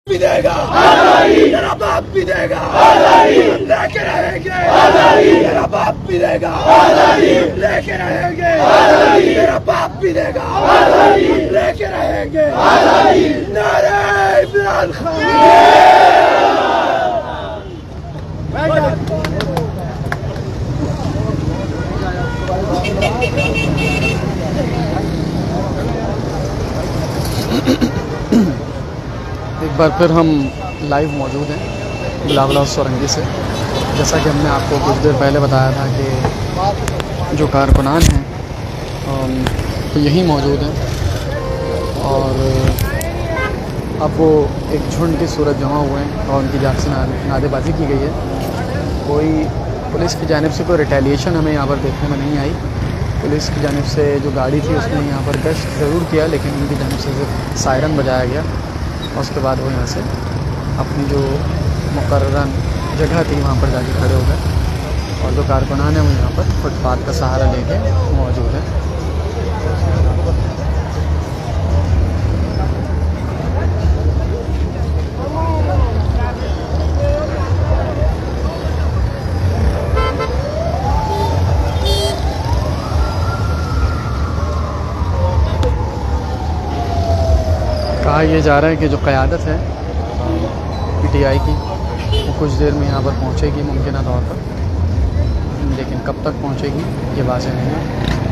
भी देगा, तेरा बाप भी देगा, लेके रहेंगे, तेरा बाप भी देगा, लेके रहेंगे, तेरा बाप भी देगा, लेके रहेंगे, नारे इमरान खान। एक बार फिर हम लाइव मौजूद हैं बिलावल सोरंगी से। जैसा कि हमने आपको कुछ देर पहले बताया था कि जो कारकुनान हैं तो यहीं मौजूद हैं और अब वो एक झुंड की सूरत जमा हुए हैं और उनकी जान से नारेबाजी की गई है। कोई पुलिस की जानिब से कोई रिटेलिएशन हमें यहाँ पर देखने में नहीं आई। पुलिस की जानिब से जो गाड़ी थी उसने यहाँ पर गश्त ज़रूर किया, लेकिन उनकी जानिब से सिर्फ सायरन बजाया गया और उसके बाद वो यहाँ से अपनी जो मुकर्रर जगह थी वहाँ पर जाके खड़े हो गए और जो कारकुनान है वो यहाँ पर फुटपाथ का सहारा लेके मौजूद है। कहा यह जा रहा है कि जो क़यादत है पीटीआई की वो कुछ देर में यहाँ पर पहुँचेगी मुमकिन तौर पर, लेकिन कब तक पहुँचेगी ये वाज़ेह नहीं है।